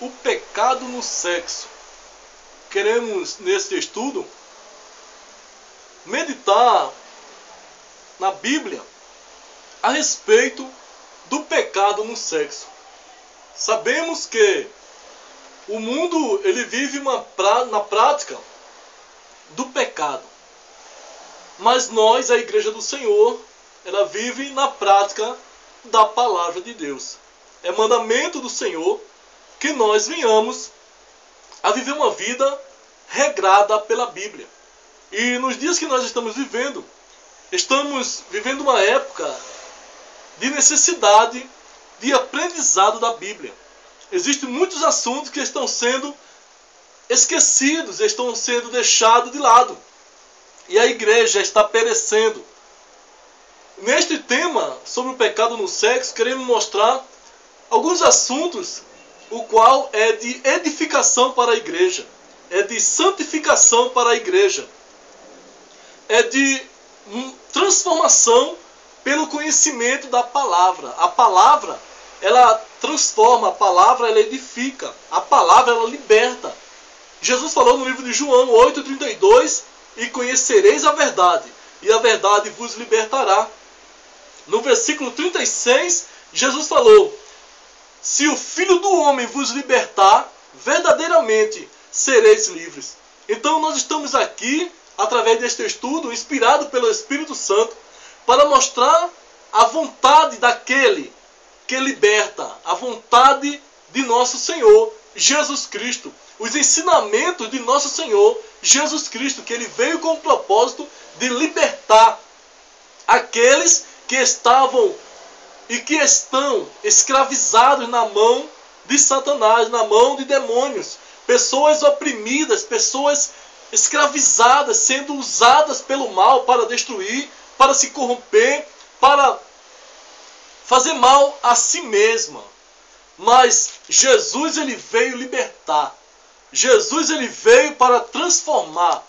o pecado no sexo. Queremos, neste estudo, meditar na Bíblia a respeito do pecado no sexo. Sabemos que o mundo ele vive na prática do pecado. Mas nós, a Igreja do Senhor, ela vive na prática da palavra de Deus. É mandamento do Senhor que nós venhamos a viver uma vida regrada pela Bíblia. E nos dias que nós estamos vivendo uma época de necessidade de aprendizado da Bíblia. Existem muitos assuntos que estão sendo esquecidos, estão sendo deixados de lado. E a igreja está perecendo. Neste tema sobre o pecado no sexo, queremos mostrar alguns assuntos, o qual é de edificação para a igreja, é de santificação para a igreja, é de transformação pelo conhecimento da palavra. A palavra, ela transforma, a palavra, ela edifica, a palavra, ela liberta. Jesus falou no livro de João 8,32, e conhecereis a verdade, e a verdade vos libertará. No versículo 36, Jesus falou: se o Filho do Homem vos libertar, verdadeiramente sereis livres. Então nós estamos aqui, através deste estudo, inspirado pelo Espírito Santo, para mostrar a vontade daquele que liberta, a vontade de nosso Senhor Jesus Cristo, os ensinamentos de nosso Senhor Jesus Cristo, que ele veio com o propósito de libertar aqueles que estavam e que estão escravizados na mão de Satanás, na mão de demônios, pessoas oprimidas, pessoas escravizadas, sendo usadas pelo mal para destruir, para se corromper, para fazer mal a si mesma. Mas Jesus ele veio libertar. Jesus ele veio para transformar.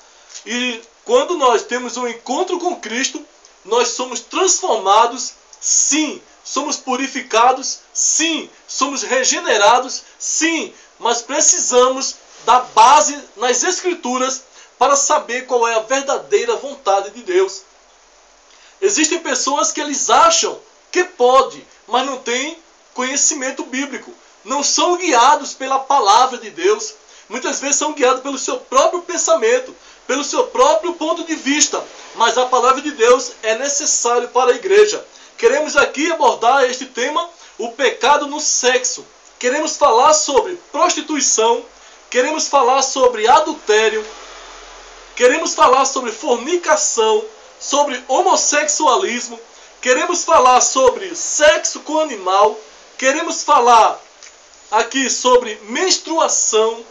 E quando nós temos um encontro com Cristo, nós somos transformados, sim. Somos purificados, sim. Somos regenerados, sim. Mas precisamos da base nas Escrituras para saber qual é a verdadeira vontade de Deus. Existem pessoas que eles acham que pode, mas não têm conhecimento bíblico. Não são guiados pela palavra de Deus. Muitas vezes são guiados pelo seu próprio pensamento, pelo seu próprio ponto de vista. Mas a palavra de Deus é necessária para a igreja. Queremos aqui abordar este tema, o pecado no sexo. Queremos falar sobre prostituição, queremos falar sobre adultério, queremos falar sobre fornicação, sobre homossexualismo, queremos falar sobre sexo com animal, queremos falar aqui sobre menstruação,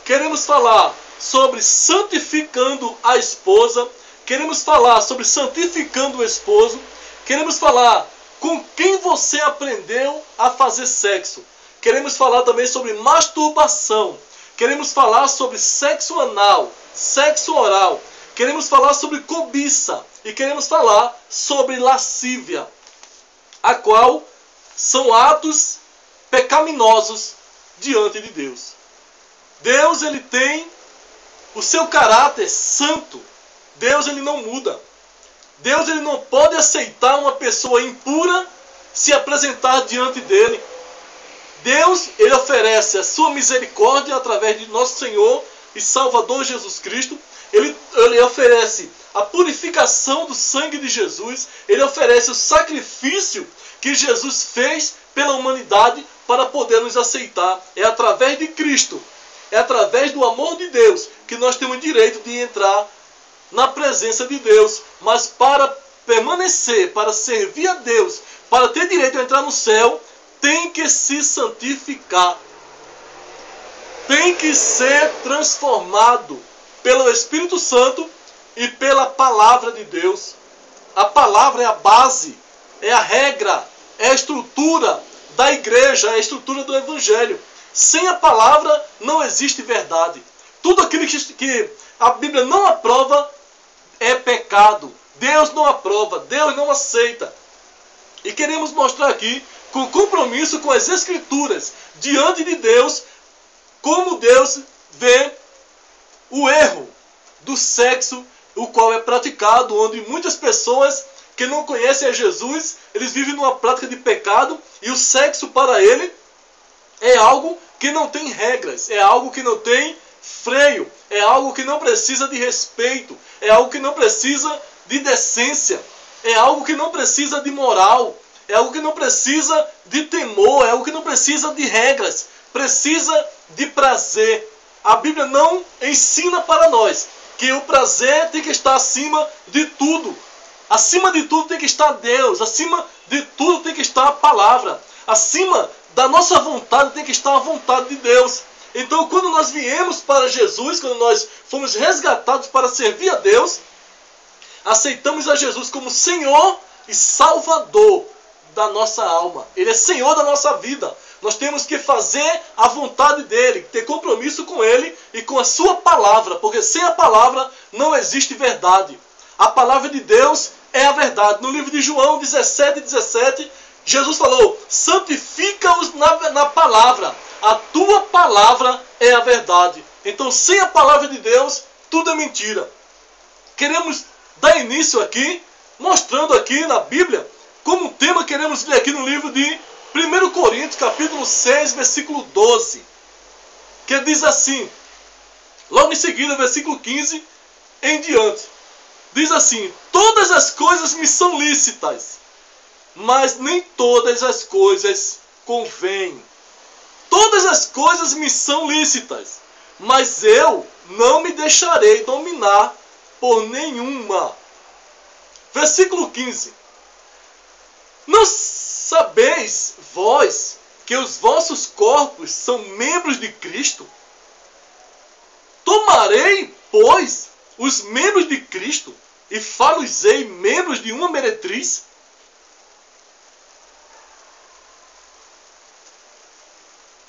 queremos falar sobre santificando a esposa, queremos falar sobre santificando o esposo, queremos falar com quem você aprendeu a fazer sexo, queremos falar também sobre masturbação, queremos falar sobre sexo anal, sexo oral, queremos falar sobre cobiça e queremos falar sobre lascívia, a qual são atos pecaminosos diante de Deus. Deus ele tem o seu caráter santo. Deus ele não muda. Deus ele não pode aceitar uma pessoa impura se apresentar diante dele. Deus ele oferece a sua misericórdia através de nosso Senhor e Salvador Jesus Cristo. Ele oferece a purificação do sangue de Jesus. Ele oferece o sacrifício que Jesus fez pela humanidade para poder nos aceitar. É através de Cristo, é através do amor de Deus que nós temos direito de entrar na presença de Deus. Mas para permanecer, para servir a Deus, para ter direito a entrar no céu, tem que se santificar. Tem que ser transformado pelo Espírito Santo e pela palavra de Deus. A palavra é a base, é a regra, é a estrutura da igreja, é a estrutura do evangelho. Sem a palavra não existe verdade. Tudo aquilo que a Bíblia não aprova é pecado. Deus não aprova, Deus não aceita. E queremos mostrar aqui, com compromisso com as Escrituras, diante de Deus, como Deus vê o erro do sexo, o qual é praticado, onde muitas pessoas que não conhecem a Jesus, eles vivem numa prática de pecado, e o sexo para ele é algo que não tem regras, é algo que não tem freio, é algo que não precisa de respeito, é algo que não precisa de decência, é algo que não precisa de moral, é algo que não precisa de temor, é algo que não precisa de regras, precisa de prazer. A Bíblia não ensina para nós que o prazer tem que estar acima de tudo. Acima de tudo tem que estar Deus, acima de tudo tem que estar a palavra, acima da nossa vontade tem que estar a vontade de Deus. Então, quando nós viemos para Jesus, quando nós fomos resgatados para servir a Deus, aceitamos a Jesus como Senhor e Salvador da nossa alma. Ele é Senhor da nossa vida. Nós temos que fazer a vontade dele, ter compromisso com ele e com a sua palavra, porque sem a palavra não existe verdade. A palavra de Deus é a verdade. No livro de João 17:17, Jesus falou: santifica-os na palavra. A tua palavra é a verdade. Então, sem a palavra de Deus, tudo é mentira. Queremos dar início aqui, mostrando aqui na Bíblia, como tema queremos ler aqui no livro de 1 Coríntios, capítulo 6, versículo 12. Que diz assim, logo em seguida, versículo 15 em diante. Diz assim: todas as coisas me são lícitas, mas nem todas as coisas convêm. Todas as coisas me são lícitas, mas eu não me deixarei dominar por nenhuma. Versículo 15. Não sabeis vós que os vossos corpos são membros de Cristo? Tomarei, pois, os membros de Cristo e far-los-ei membros de uma meretriz?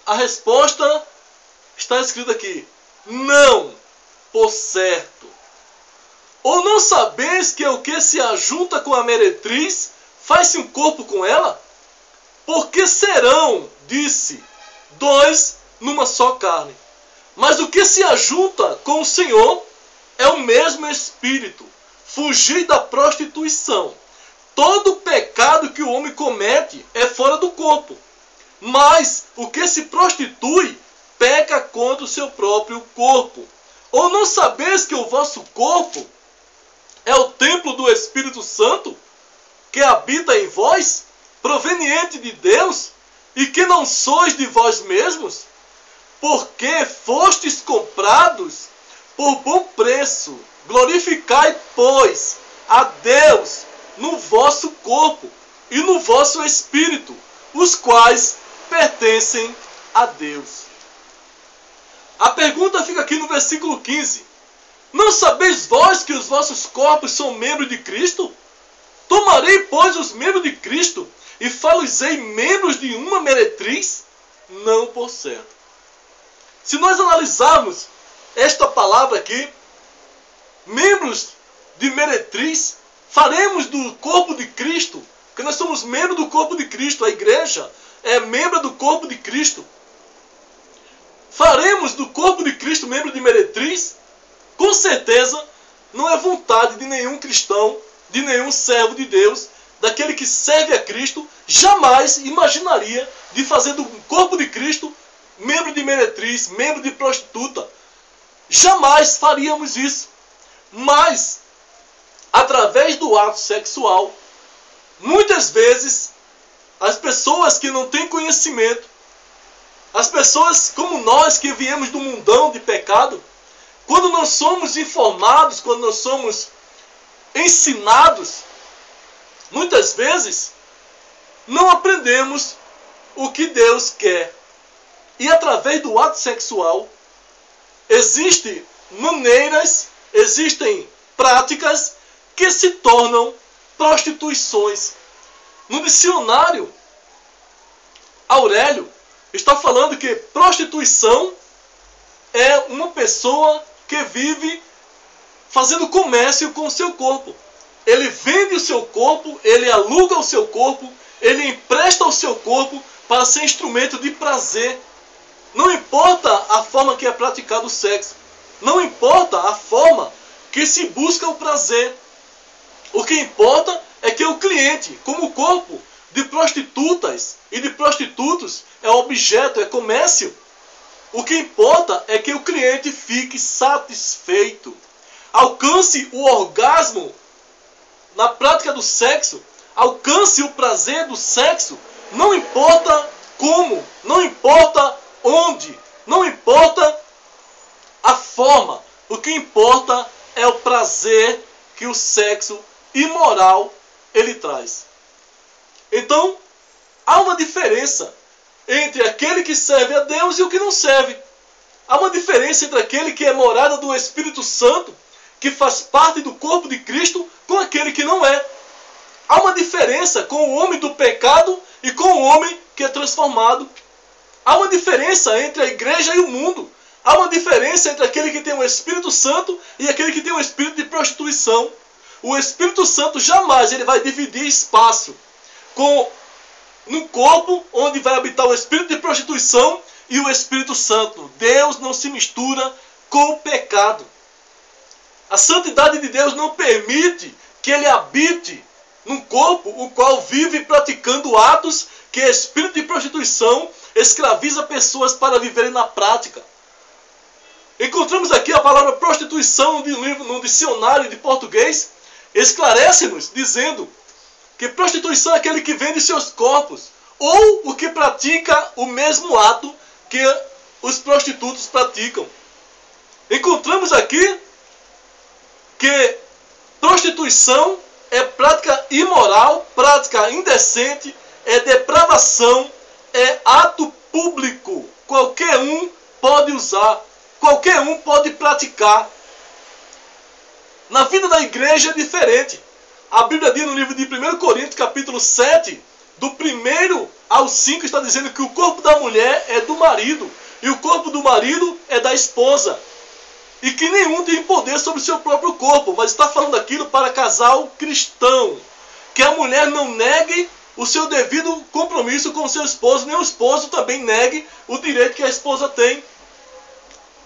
A resposta está escrita aqui: não, por certo. Ou não sabeis que o que se ajunta com a meretriz faz-se um corpo com ela? Porque serão, disse, dois numa só carne. Mas o que se ajunta com o Senhor é o mesmo Espírito. Fugir da prostituição. Todo pecado que o homem comete é fora do corpo. Mas o que se prostitui peca contra o seu próprio corpo. Ou não sabeis que o vosso corpo é o templo do Espírito Santo, que habita em vós, proveniente de Deus, e que não sois de vós mesmos? Porque fostes comprados por bom preço. Glorificai, pois, a Deus no vosso corpo e no vosso espírito, os quais pertencem a Deus. A pergunta fica aqui no versículo 15. Não sabeis vós que os vossos corpos são membros de Cristo? Tomarei, pois, os membros de Cristo e far-los-ei membros de uma meretriz? Não, por certo. Se nós analisarmos esta palavra aqui, membros de meretriz, faremos do corpo de Cristo, porque nós somos membros do corpo de Cristo, a igreja é membro do corpo de Cristo. Faremos do corpo de Cristo membro de meretriz? Com certeza não é vontade de nenhum cristão, de nenhum servo de Deus, daquele que serve a Cristo, jamais imaginaria de fazer do corpo de Cristo membro de meretriz, membro de prostituta. Jamais faríamos isso. Mas, através do ato sexual, muitas vezes, as pessoas que não têm conhecimento, as pessoas como nós que viemos do mundão de pecado, quando nós somos informados, quando nós somos ensinados, muitas vezes não aprendemos o que Deus quer. E através do ato sexual, existem maneiras, existem práticas que se tornam prostituições. No dicionário, Aurélio está falando que prostituição é uma pessoa que vive fazendo comércio com o seu corpo. Ele vende o seu corpo, ele aluga o seu corpo, ele empresta o seu corpo para ser instrumento de prazer. Não importa a forma que é praticado o sexo. Não importa a forma que se busca o prazer. O que importa é que o cliente, como o corpo de prostitutas e de prostitutos, é objeto, é comércio. O que importa é que o cliente fique satisfeito, alcance o orgasmo na prática do sexo, alcance o prazer do sexo, não importa como, não importa onde, não importa a forma. O que importa é o prazer que o sexo imoral ele traz. Então, há uma diferença entre aquele que serve a Deus e o que não serve. Há uma diferença entre aquele que é morada do Espírito Santo, que faz parte do corpo de Cristo, com aquele que não é. Há uma diferença com o homem do pecado e com o homem que é transformado. Há uma diferença entre a igreja e o mundo. Há uma diferença entre aquele que tem o Espírito Santo e aquele que tem o espírito de prostituição. O Espírito Santo jamais ele vai dividir espaço no corpo onde vai habitar o espírito de prostituição e o Espírito Santo. Deus não se mistura com o pecado. A santidade de Deus não permite que ele habite num corpo o qual vive praticando atos que espírito de prostituição escraviza pessoas para viverem na prática. Encontramos aqui a palavra prostituição no dicionário de português, esclarece-nos dizendo que prostituição é aquele que vende seus corpos, ou o que pratica o mesmo ato que os prostitutos praticam. Encontramos aqui que prostituição é prática imoral, prática indecente, é depravação, é ato público. Qualquer um pode usar, qualquer um pode praticar. Na vida da igreja é diferente. A Bíblia diz no livro de 1 Coríntios, capítulo 7, do 1 ao 5, está dizendo que o corpo da mulher é do marido, e o corpo do marido é da esposa. E que nenhum tem poder sobre o seu próprio corpo, mas está falando aquilo para casal cristão. Que a mulher não negue o seu devido compromisso com o seu esposo, nem o esposo também negue o direito que a esposa tem.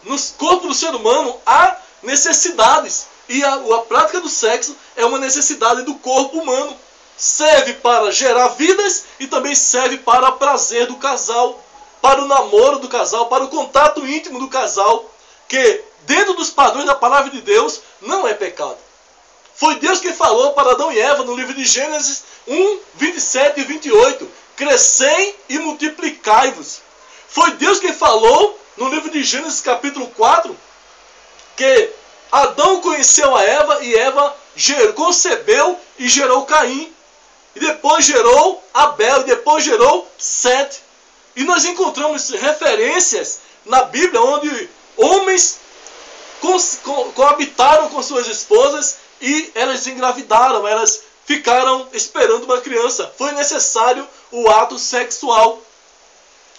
No corpo do ser humano há necessidades. E a prática do sexo é uma necessidade do corpo humano. Serve para gerar vidas e também serve para o prazer do casal, para o namoro do casal, para o contato íntimo do casal, que dentro dos padrões da palavra de Deus não é pecado. Foi Deus quem falou para Adão e Eva no livro de Gênesis 1, 27 e 28. Crescei e multiplicai-vos. Foi Deus quem falou no livro de Gênesis capítulo 4 que Adão conheceu a Eva e Eva concebeu e gerou Caim. E depois gerou Abel e depois gerou Sete. E nós encontramos referências na Bíblia onde homens coabitaram com suas esposas e elas engravidaram, elas ficaram esperando uma criança. Foi necessário o ato sexual.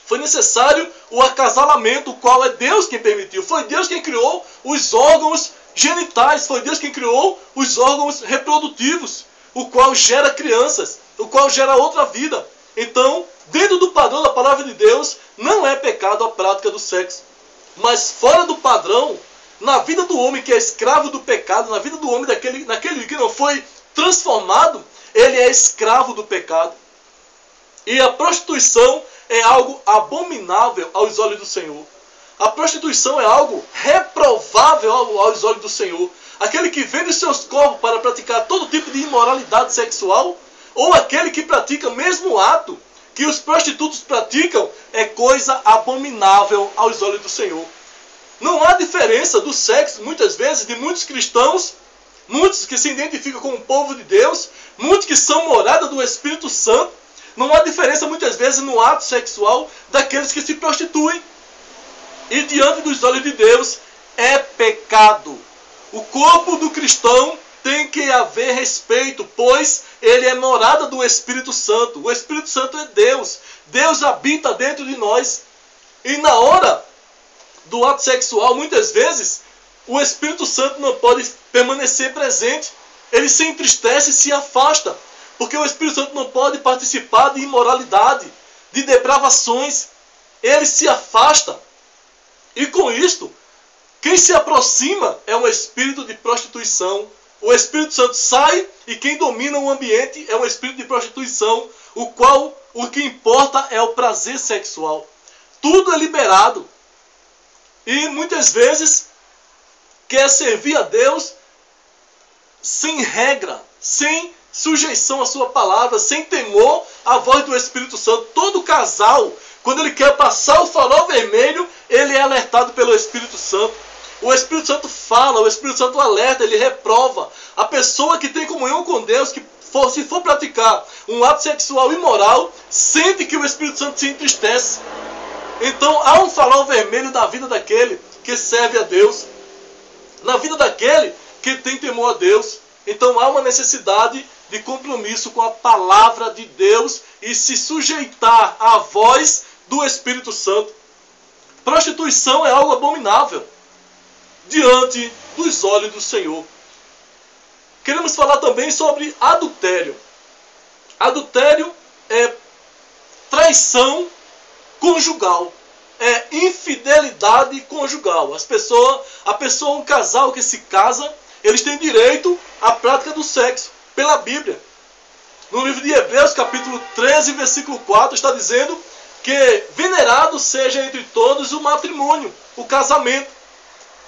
Foi necessário o acasalamento, o qual é Deus quem permitiu. Foi Deus quem criou os órgãos genitais. Foi Deus quem criou os órgãos reprodutivos, o qual gera crianças, o qual gera outra vida. Então, dentro do padrão da palavra de Deus, não é pecado a prática do sexo. Mas fora do padrão, na vida do homem que é escravo do pecado, na vida do homem naquele que não foi transformado, ele é escravo do pecado. E a prostituição é algo abominável aos olhos do Senhor. A prostituição é algo reprovável aos olhos do Senhor. Aquele que vende seus corpos para praticar todo tipo de imoralidade sexual, ou aquele que pratica o mesmo ato que os prostitutos praticam, é coisa abominável aos olhos do Senhor. Não há diferença do sexo, muitas vezes, de muitos cristãos, muitos que se identificam com o povo de Deus, muitos que são morada do Espírito Santo. Não há diferença, muitas vezes, no ato sexual daqueles que se prostituem. E diante dos olhos de Deus, é pecado. O corpo do cristão tem que haver respeito, pois ele é morada do Espírito Santo. O Espírito Santo é Deus. Deus habita dentro de nós. E na hora do ato sexual, muitas vezes, o Espírito Santo não pode permanecer presente. Ele se entristece e se afasta. Porque o Espírito Santo não pode participar de imoralidade, de depravações. ele se afasta. E com isto, quem se aproxima é um espírito de prostituição. O Espírito Santo sai e quem domina o ambiente é um espírito de prostituição, o qual o que importa é o prazer sexual. Tudo é liberado. E muitas vezes quer servir a Deus sem regra, sem sujeição à sua palavra, sem temor à voz do Espírito Santo. Todo casal, quando ele quer passar o farol vermelho, ele é alertado pelo Espírito Santo. O Espírito Santo fala, o Espírito Santo alerta, ele reprova. A pessoa que tem comunhão com Deus, se for praticar um ato sexual imoral, sente que o Espírito Santo se entristece. Então há um farol vermelho na vida daquele que serve a Deus, na vida daquele que tem temor a Deus. Então há uma necessidade de compromisso com a palavra de Deus e se sujeitar à voz do Espírito Santo. Prostituição é algo abominável diante dos olhos do Senhor. Queremos falar também sobre adultério. Adultério é traição conjugal, é infidelidade conjugal. A pessoa, um casal que se casa, eles têm direito à prática do sexo pela Bíblia. No livro de Hebreus, capítulo 13, versículo 4, está dizendo que venerado seja entre todos o matrimônio, o casamento.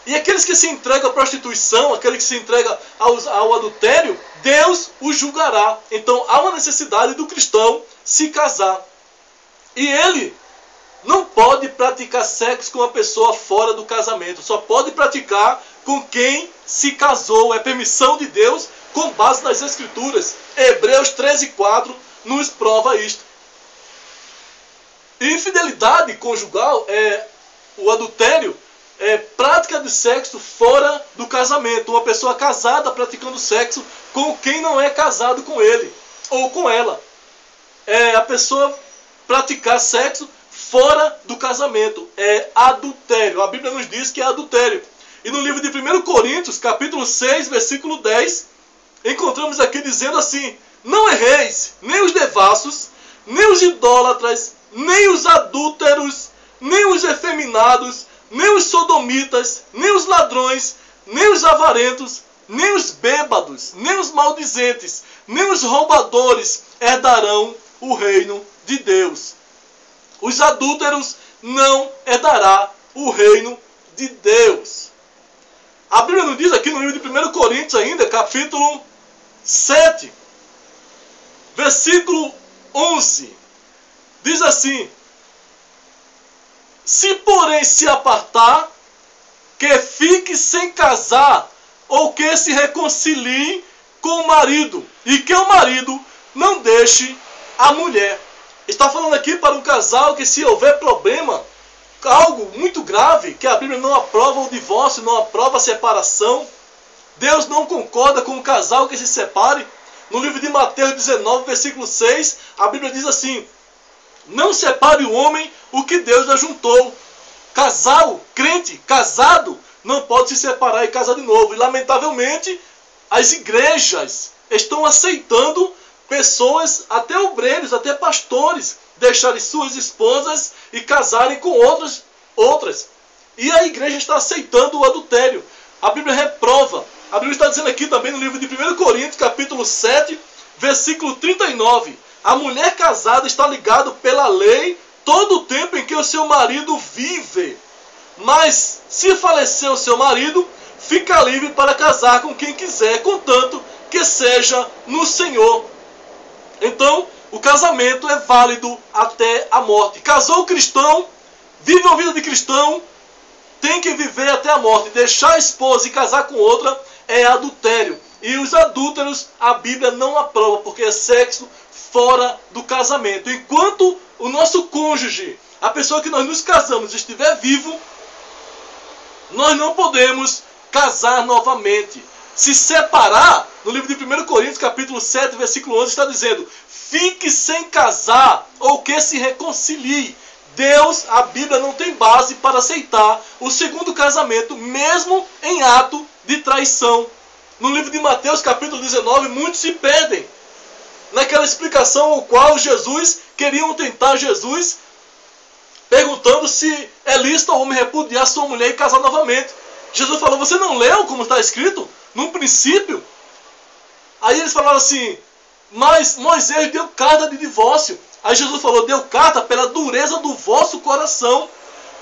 E aqueles que se entregam à prostituição, aqueles que se entregam ao adultério, Deus os julgará. Então há uma necessidade do cristão se casar. E ele não pode praticar sexo com uma pessoa fora do casamento. Só pode praticar com quem se casou. É permissão de Deus com base nas Escrituras. Hebreus 13:4 nos prova isto. E infidelidade conjugal, o adultério, é prática de sexo fora do casamento. Uma pessoa casada praticando sexo com quem não é casado com ele ou com ela. É a pessoa praticar sexo fora do casamento. É adultério. A Bíblia nos diz que é adultério. E no livro de 1 Coríntios, capítulo 6, versículo 10, encontramos aqui dizendo assim: não erreis, nem os devassos, nem os idólatras, nem os adúlteros, nem os efeminados, nem os sodomitas, nem os ladrões, nem os avarentos, nem os bêbados, nem os maldizentes, nem os roubadores herdarão o reino de Deus. Os adúlteros não herdará o reino de Deus. A Bíblia nos diz aqui no livro de 1 Coríntios ainda, capítulo 7, versículo 11, diz assim: se porém se apartar, que fique sem casar, ou que se reconcilie com o marido, e que o marido não deixe a mulher. Está falando aqui para um casal que, se houver problema, algo muito grave, que a Bíblia não aprova o divórcio, não aprova a separação, Deus não concorda com um casal que se separe. No livro de Mateus 19, versículo 6, a Bíblia diz assim: não separe o homem o que Deus ajuntou. Casal, crente, casado, não pode se separar e casar de novo. E lamentavelmente, as igrejas estão aceitando pessoas, até obreiros, até pastores, deixarem suas esposas e casarem com outras. E a igreja está aceitando o adultério. A Bíblia reprova. A Bíblia está dizendo aqui também no livro de 1 Coríntios, capítulo 7, versículo 39. A mulher casada está ligada pela lei todo o tempo em que o seu marido vive. Mas, se falecer o seu marido, fica livre para casar com quem quiser, contanto que seja no Senhor. Então, o casamento é válido até a morte. Casou o cristão, vive uma vida de cristão, tem que viver até a morte. Deixar a esposa e casar com outra é adultério. E os adúlteros a Bíblia não aprova, porque é sexo fora do casamento. Enquanto o nosso cônjuge, a pessoa que nós nos casamos, estiver vivo, nós não podemos casar novamente. Se separar, no livro de 1 Coríntios, capítulo 7, versículo 11, está dizendo: fique sem casar, ou que se reconcilie. Deus, a Bíblia não tem base para aceitar o segundo casamento, mesmo em ato de traição. No livro de Mateus, capítulo 19, muitos se perdem naquela explicação ao qual queriam tentar Jesus, perguntando se é lícito ao homem repudiar sua mulher e casar novamente. Jesus falou, você não leu como está escrito? No princípio. Aí eles falaram assim, mas Moisés deu carta de divórcio. Aí Jesus falou, deu carta pela dureza do vosso coração.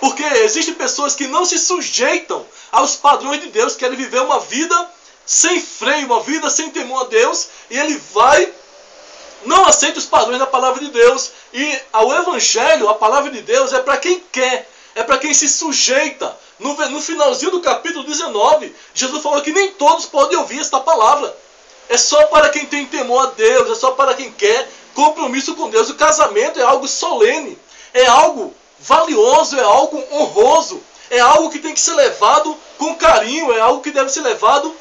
Porque existem pessoas que não se sujeitam aos padrões de Deus, querem viver uma vida sem freio, uma vida sem temor a Deus, e ele não aceita os padrões da palavra de Deus. E o Evangelho, a palavra de Deus, é para quem quer, é para quem se sujeita. No finalzinho do capítulo 19, Jesus falou que nem todos podem ouvir esta palavra. É só para quem tem temor a Deus, é só para quem quer compromisso com Deus. O casamento é algo solene, é algo valioso, é algo honroso, é algo que tem que ser levado com carinho, é algo que deve ser levado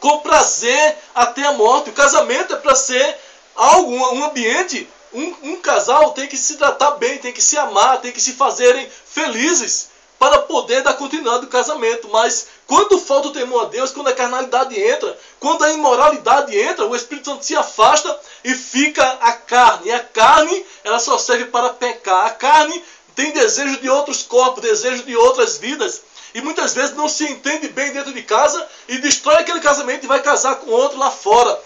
com prazer até a morte. O casamento é para ser algo, um ambiente, um casal tem que se tratar bem, tem que se amar, tem que se fazerem felizes para poder dar continuidade ao casamento. Mas quando falta o temor a Deus, quando a carnalidade entra, quando a imoralidade entra, o Espírito Santo se afasta e fica a carne. E a carne, ela só serve para pecar. A carne tem desejo de outros corpos, desejo de outras vidas. E muitas vezes não se entende bem dentro de casa e destrói aquele casamento e vai casar com outro lá fora.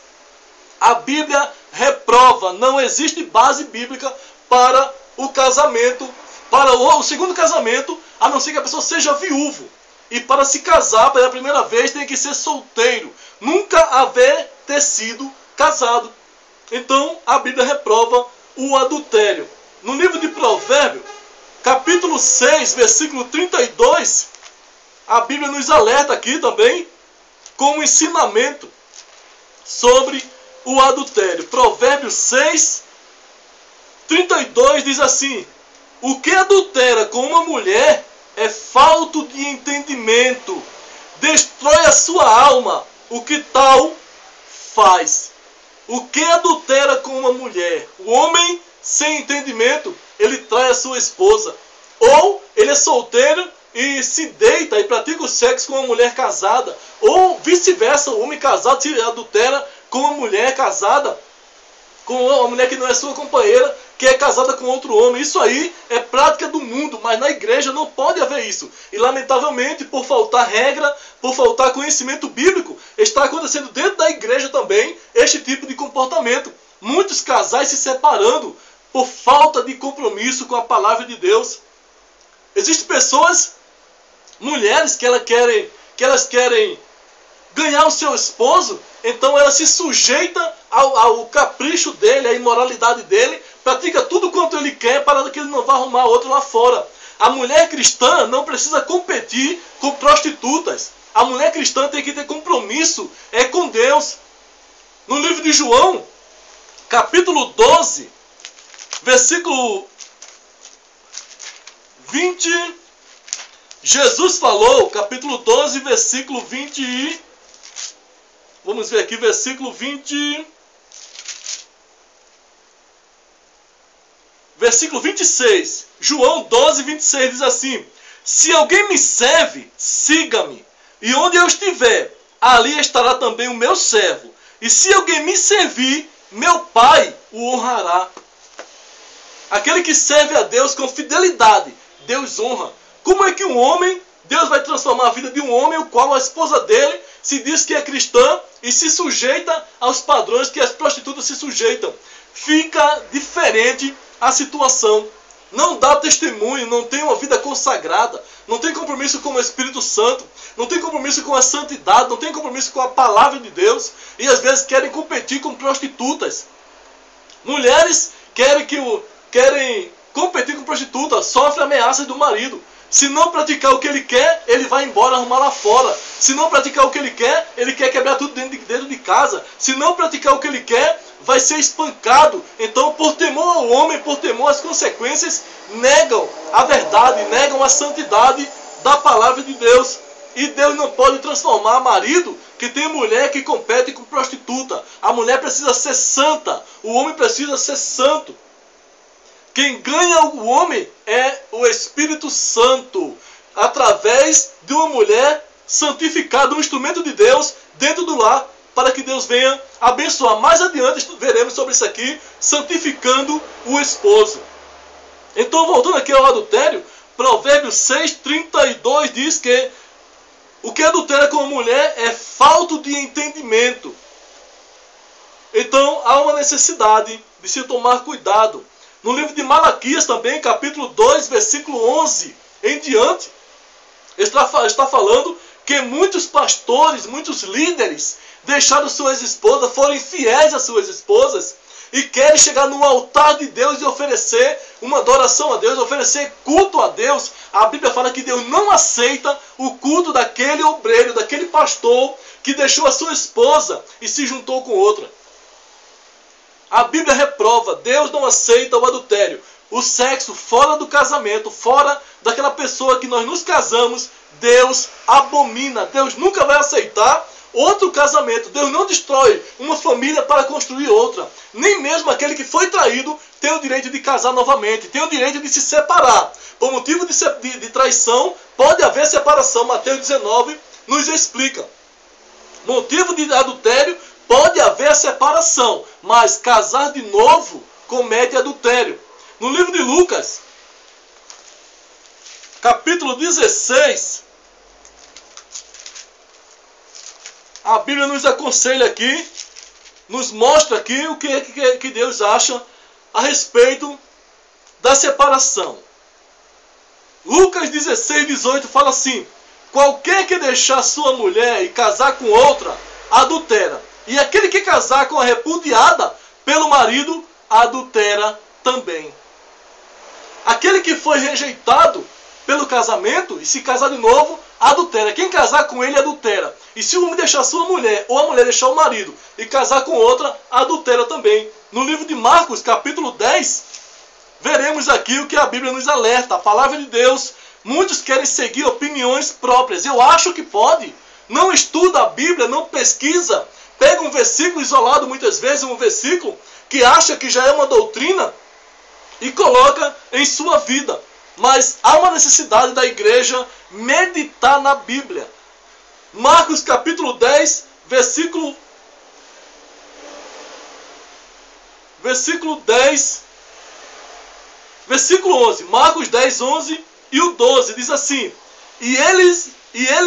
A Bíblia reprova, não existe base bíblica para o casamento, para o segundo casamento, a não ser que a pessoa seja viúvo. E para se casar pela primeira vez tem que ser solteiro, nunca haver ter sido casado. Então a Bíblia reprova o adultério. No livro de Provérbios, capítulo 6, versículo 32, a Bíblia nos alerta aqui também com um ensinamento sobre o adultério. Provérbios 6, 32 diz assim: o que adultera com uma mulher é falto de entendimento, destrói a sua alma, o que tal faz. O que adultera com uma mulher? O homem sem entendimento, ele trai a sua esposa. Ou ele é solteiro e se deita e pratica o sexo com uma mulher casada. Ou vice-versa, o homem casado se adultera com uma mulher casada, com uma mulher que não é sua companheira, que é casada com outro homem. Isso aí é prática do mundo, mas na igreja não pode haver isso. E lamentavelmente, por faltar regra, por faltar conhecimento bíblico, está acontecendo dentro da igreja também este tipo de comportamento. Muitos casais se separando por falta de compromisso com a palavra de Deus. Existem pessoas, mulheres, que elas querem ganhar o seu esposo, então ela se sujeita ao capricho dele, à imoralidade dele, pratica tudo quanto ele quer para que ele não vá arrumar outro lá fora. A mulher cristã não precisa competir com prostitutas. A mulher cristã tem que ter compromisso com Deus. No livro de João, capítulo 12, versículo 20, Jesus falou, capítulo 12, versículo 20 e... vamos ver aqui, versículo 20... versículo 26. João 12, 26 diz assim: se alguém me serve, siga-me. E onde eu estiver, ali estará também o meu servo. E se alguém me servir, meu Pai o honrará. Aquele que serve a Deus com fidelidade, Deus honra. Como é que um homem, Deus vai transformar a vida de um homem, o qual a esposa dele se diz que é cristã e se sujeita aos padrões que as prostitutas se sujeitam? Fica diferente a situação. Não dá testemunho, não tem uma vida consagrada, não tem compromisso com o Espírito Santo, não tem compromisso com a santidade, não tem compromisso com a palavra de Deus, e às vezes querem competir com prostitutas. Mulheres querem competir com prostitutas, sofrem ameaças do marido. Se não praticar o que ele quer, ele vai embora arrumar lá fora. Se não praticar o que ele quer quebrar tudo dentro de casa. Se não praticar o que ele quer, vai ser espancado. Então, por temor ao homem, por temor às consequências, negam a verdade, negam a santidade da palavra de Deus. E Deus não pode transformar marido que tem mulher que compete com prostituta. A mulher precisa ser santa, o homem precisa ser santo. Quem ganha o homem é o Espírito Santo, através de uma mulher santificada, um instrumento de Deus dentro do lar, para que Deus venha abençoar. Mais adiante veremos sobre isso aqui, santificando o esposo. Então, voltando aqui ao adultério, Provérbios 6:32 diz que o que adultera com a mulher é falta de entendimento. Então, há uma necessidade de se tomar cuidado. No livro de Malaquias também, capítulo 2, versículo 11 em diante, está falando que muitos pastores, muitos líderes deixaram suas esposas, foram infiéis às suas esposas e querem chegar no altar de Deus e oferecer uma adoração a Deus, oferecer culto a Deus. A Bíblia fala que Deus não aceita o culto daquele obreiro, daquele pastor que deixou a sua esposa e se juntou com outra. A Bíblia reprova, Deus não aceita o adultério, o sexo fora do casamento, fora daquela pessoa que nós nos casamos. Deus abomina, Deus nunca vai aceitar outro casamento. Deus não destrói uma família para construir outra. Nem mesmo aquele que foi traído tem o direito de casar novamente, tem o direito de se separar. Por motivo de traição, pode haver separação. Mateus 19 nos explica. Motivo de adultério, pode haver separação, mas casar de novo comete adultério. No livro de Lucas, capítulo 16, a Bíblia nos aconselha aqui, nos mostra aqui o que Deus acha a respeito da separação. Lucas 16:18 fala assim: qualquer que deixar sua mulher e casar com outra, adultera. E aquele que casar com a repudiada pelo marido, adultera também. Aquele que foi rejeitado pelo casamento e se casar de novo, adultera. Quem casar com ele, adultera. E se o homem deixar sua mulher, ou a mulher deixar o marido e casar com outra, adultera também. No livro de Marcos, capítulo 10, veremos aqui o que a Bíblia nos alerta. A palavra de Deus, muitos querem seguir opiniões próprias. Eu acho que pode. Não estuda a Bíblia, não pesquisa. Pega um versículo isolado, muitas vezes um versículo que acha que já é uma doutrina e coloca em sua vida. Mas há uma necessidade da igreja meditar na Bíblia. Marcos capítulo 10, versículo 11. Marcos 10, 11 e o 12 diz assim: E ele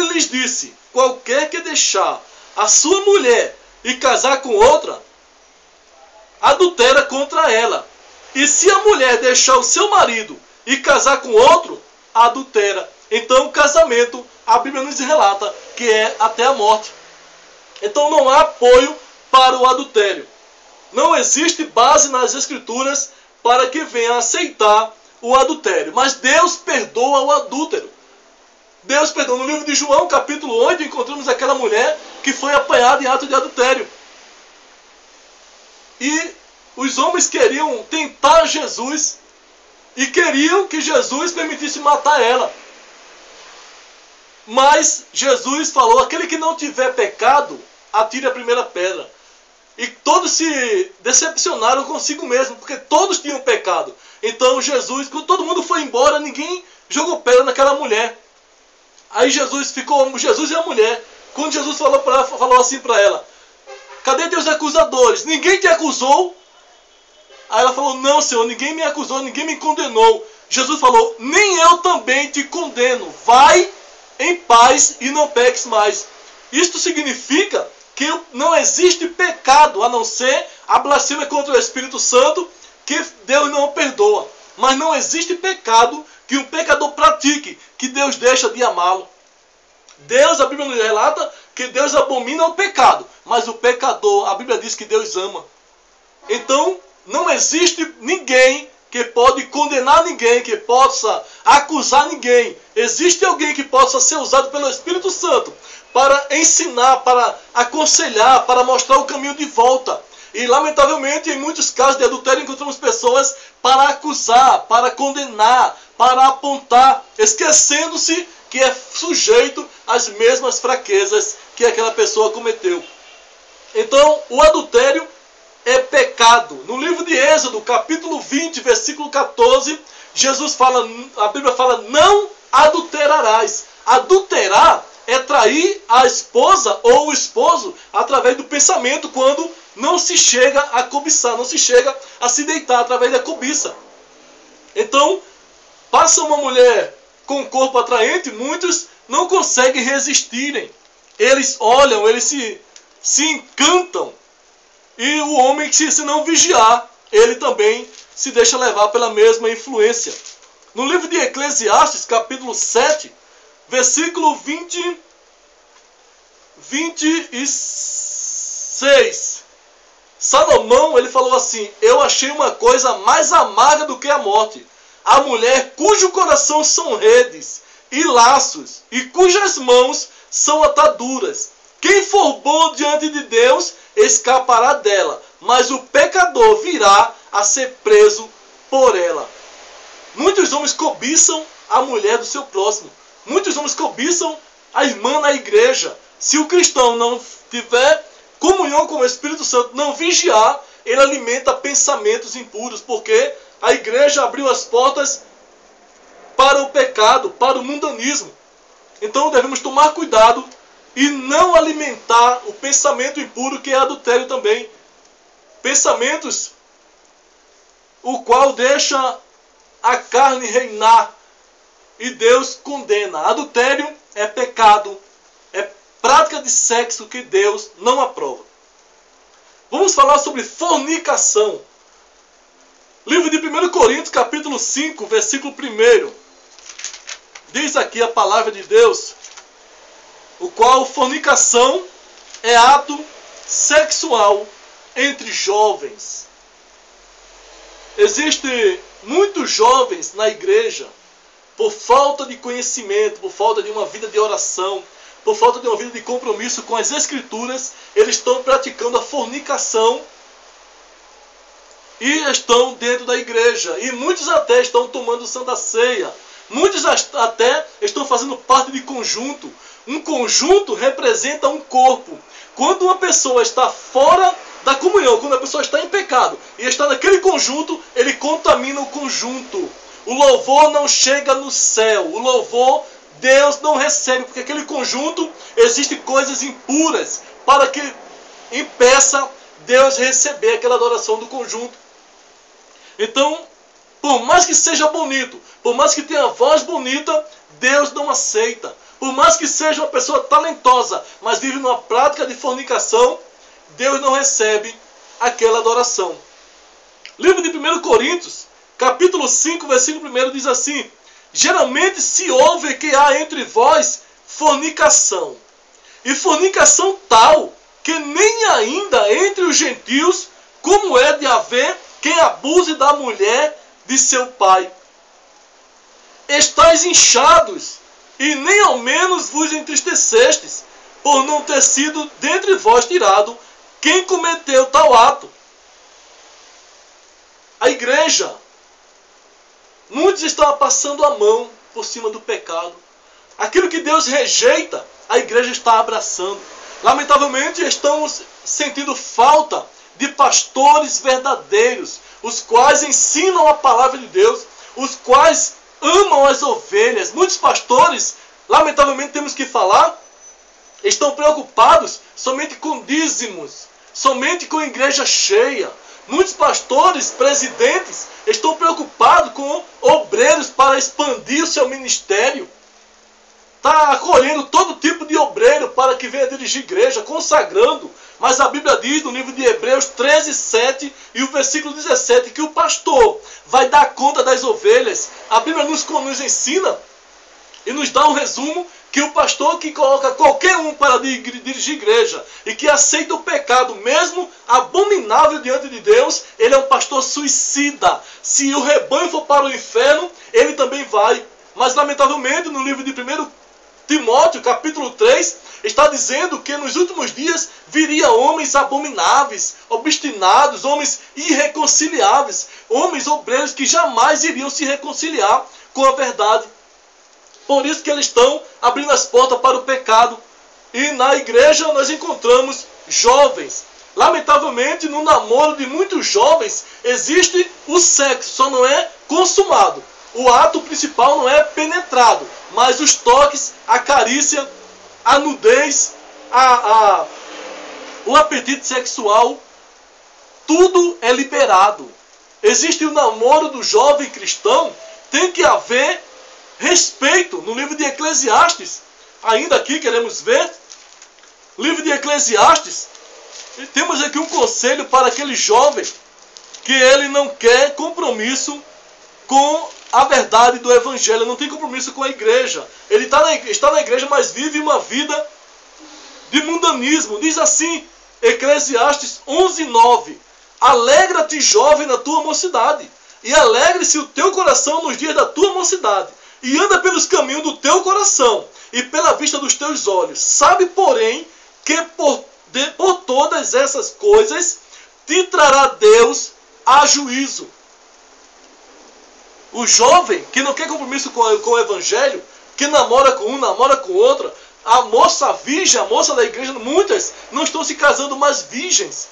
lhes disse: qualquer que deixar a sua mulher e casar com outra, adultera contra ela. E se a mulher deixar o seu marido e casar com outro, adultera. Então o casamento, a Bíblia nos relata que é até a morte. Então não há apoio para o adultério. Não existe base nas Escrituras para que venha aceitar o adultério. Mas Deus perdoa o adúltero. Deus perdoa. No livro de João, capítulo 8, encontramos aquela mulher que foi apanhada em ato de adultério. E os homens queriam tentar Jesus e queriam que Jesus permitisse matar ela. Mas Jesus falou: aquele que não tiver pecado, atire a primeira pedra. E todos se decepcionaram consigo mesmo, porque todos tinham pecado. Então Jesus, quando todo mundo foi embora, ninguém jogou pedra naquela mulher. Aí Jesus e a mulher. Quando Jesus falou assim para ela: cadê teus acusadores? Ninguém te acusou? Aí ela falou: não, Senhor, ninguém me acusou, ninguém me condenou. Jesus falou: nem eu também te condeno. Vai em paz e não peques mais. Isto significa que não existe pecado, a não ser a blasfêmia contra o Espírito Santo, que Deus não perdoa. Mas não existe pecado que um pecador pratique, que Deus deixa de amá-lo. Deus, a Bíblia nos relata que Deus abomina o pecado, mas o pecador, a Bíblia diz que Deus ama. Então, não existe ninguém que pode condenar ninguém, que possa acusar ninguém. Existe alguém que possa ser usado pelo Espírito Santo para ensinar, para aconselhar, para mostrar o caminho de volta. E, lamentavelmente, em muitos casos de adultério, encontramos pessoas para acusar, para condenar, para apontar, esquecendo-se que é sujeito às mesmas fraquezas que aquela pessoa cometeu. Então, o adultério é pecado. No livro de Êxodo, capítulo 20, versículo 14, a Bíblia fala: não adulterarás. Adulterar é trair a esposa ou o esposo através do pensamento, quando não se chega a cobiçar, não se chega a se deitar através da cobiça. Então, passa uma mulher com um corpo atraente, muitos não conseguem resistirem. Eles olham, eles se encantam. E o homem, se não vigiar, ele também se deixa levar pela mesma influência. No livro de Eclesiastes, capítulo 7, versículo 26. Salomão, ele falou assim: eu achei uma coisa mais amarga do que a morte, a mulher cujo coração são redes e laços, e cujas mãos são ataduras. Quem for bom diante de Deus escapará dela, mas o pecador virá a ser preso por ela. Muitos homens cobiçam a mulher do seu próximo. Muitos homens cobiçam a irmã na igreja. Se o cristão não tiver comunhão com o Espírito Santo, não vigiar, ele alimenta pensamentos impuros, porque a igreja abriu as portas para o pecado, para o mundanismo. Então devemos tomar cuidado e não alimentar o pensamento impuro, que é adultério também. Pensamentos o qual deixa a carne reinar e Deus condena. Adultério é pecado, é prática de sexo que Deus não aprova. Vamos falar sobre fornicação. Livro de 1 Coríntios, capítulo 5, versículo 1. Diz aqui a palavra de Deus, o qual fornicação é ato sexual entre jovens. Existem muitos jovens na igreja, por falta de conhecimento, por falta de uma vida de oração, por falta de uma vida de compromisso com as Escrituras, eles estão praticando a fornicação e estão dentro da igreja. E muitos até estão tomando Santa Ceia. Muitos até estão fazendo parte de conjunto. Um conjunto representa um corpo. Quando uma pessoa está fora da comunhão, quando a pessoa está em pecado e está naquele conjunto, ele contamina o conjunto. O louvor não chega no céu. O louvor Deus não recebe, porque aquele conjunto existem coisas impuras para que impeça Deus receber aquela adoração do conjunto. Então, por mais que seja bonito, por mais que tenha voz bonita, Deus não aceita. Por mais que seja uma pessoa talentosa, mas vive numa prática de fornicação, Deus não recebe aquela adoração. Livro de 1 Coríntios, capítulo 5, versículo 1 diz assim: geralmente se ouve que há entre vós fornicação, e fornicação tal, que nem ainda entre os gentios, como é de haver quem abuse da mulher de seu pai. Estais inchados, e nem ao menos vos entristecestes, por não ter sido dentre vós tirado quem cometeu tal ato. A igreja, muitos estão passando a mão por cima do pecado. Aquilo que Deus rejeita, a igreja está abraçando. Lamentavelmente, estamos sentindo falta de pastores verdadeiros, os quais ensinam a palavra de Deus, os quais amam as ovelhas. Muitos pastores, lamentavelmente temos que falar, estão preocupados somente com dízimos, somente com igreja cheia. Muitos pastores, presidentes, estão preocupados com obreiros para expandir o seu ministério. Está acolhendo todo tipo de obreiro para que venha dirigir igreja, consagrando. Mas a Bíblia diz no livro de Hebreus 13, 7 e o versículo 17 que o pastor vai dar conta das ovelhas. A Bíblia nos ensina e nos dá um resumo que o pastor que coloca qualquer um para dirigir igreja e que aceita o pecado, mesmo abominável diante de Deus, ele é um pastor suicida. Se o rebanho for para o inferno, ele também vai. Mas lamentavelmente no livro de 1 Timóteo, capítulo 3, está dizendo que nos últimos dias viria homens abomináveis, obstinados, homens irreconciliáveis, homens obreiros que jamais iriam se reconciliar com a verdade. Por isso que eles estão abrindo as portas para o pecado. E na igreja nós encontramos jovens. Lamentavelmente, no namoro de muitos jovens, existe o sexo, só não é consumado. O ato principal não é penetrado, mas os toques, a carícia, a nudez, o apetite sexual, tudo é liberado. existe o namoro do jovem cristão, tem que haver respeito. No livro de Eclesiastes, ainda aqui queremos ver, livro de Eclesiastes, temos aqui um conselho para aquele jovem que ele não quer compromisso com a verdade do evangelho, não tem compromisso com a igreja. Ele está na igreja, mas vive uma vida de mundanismo. Diz assim, Eclesiastes 11:9: alegra-te, jovem, na tua mocidade, e alegre-se o teu coração nos dias da tua mocidade, e anda pelos caminhos do teu coração, e pela vista dos teus olhos. Sabe, porém, que por todas essas coisas te trará Deus a juízo. O jovem que não quer compromisso com o evangelho, que namora com um, namora com outra, a moça virgem, a moça da igreja, muitas não estão se casando mais virgens.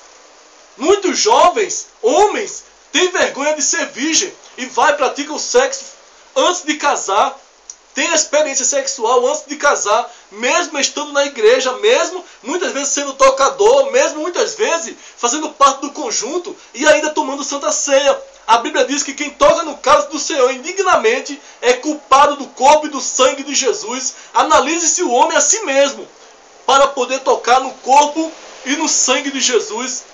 Muitos jovens, homens, têm vergonha de ser virgem e vai e pratica o sexo antes de casar. Tem experiência sexual antes de casar, mesmo estando na igreja, mesmo muitas vezes sendo tocador, mesmo muitas vezes fazendo parte do conjunto e ainda tomando santa ceia. A Bíblia diz que quem toca no cálice do Senhor indignamente é culpado do corpo e do sangue de Jesus. Analise-se o homem a si mesmo para poder tocar no corpo e no sangue de Jesus.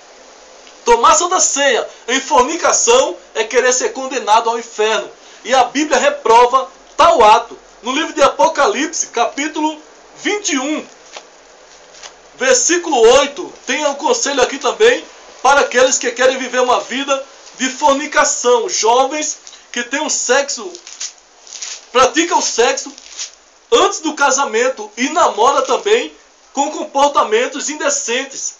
Tomar santa ceia em fornicação é querer ser condenado ao inferno. E a Bíblia reprova tal ato. No livro de Apocalipse, capítulo 21, versículo 8, tem um conselho aqui também para aqueles que querem viver uma vida de fornicação. Jovens que têm um sexo, praticam o sexo antes do casamento e namoram também com comportamentos indecentes.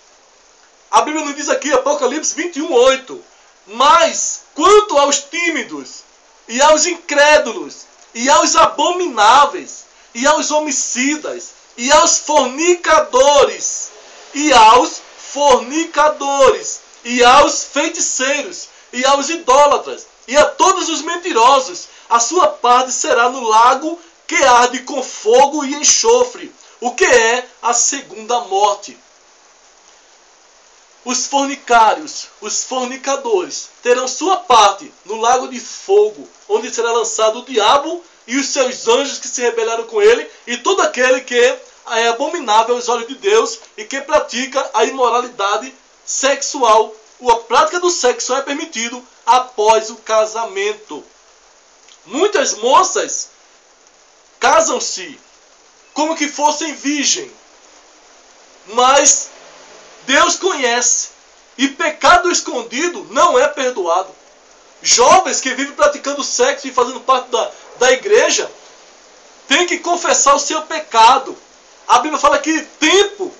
A Bíblia nos diz aqui, Apocalipse 21:8, mas quanto aos tímidos e aos incrédulos e aos abomináveis e aos homicidas e aos fornicadores e aos feiticeiros e aos idólatras e a todos os mentirosos, a sua parte será no lago que arde com fogo e enxofre, o que é a segunda morte. Os fornicários, os fornicadores, terão sua parte no lago de fogo, onde será lançado o diabo e os seus anjos que se rebelaram com ele, e todo aquele que é abominável aos olhos de Deus e que pratica a imoralidade sexual. A prática do sexo é permitido após o casamento. Muitas moças casam-se como que fossem virgem, mas Deus conhece, e pecado escondido não é perdoado. Jovens que vivem praticando sexo e fazendo parte da igreja têm que confessar o seu pecado. A Bíblia fala que tempo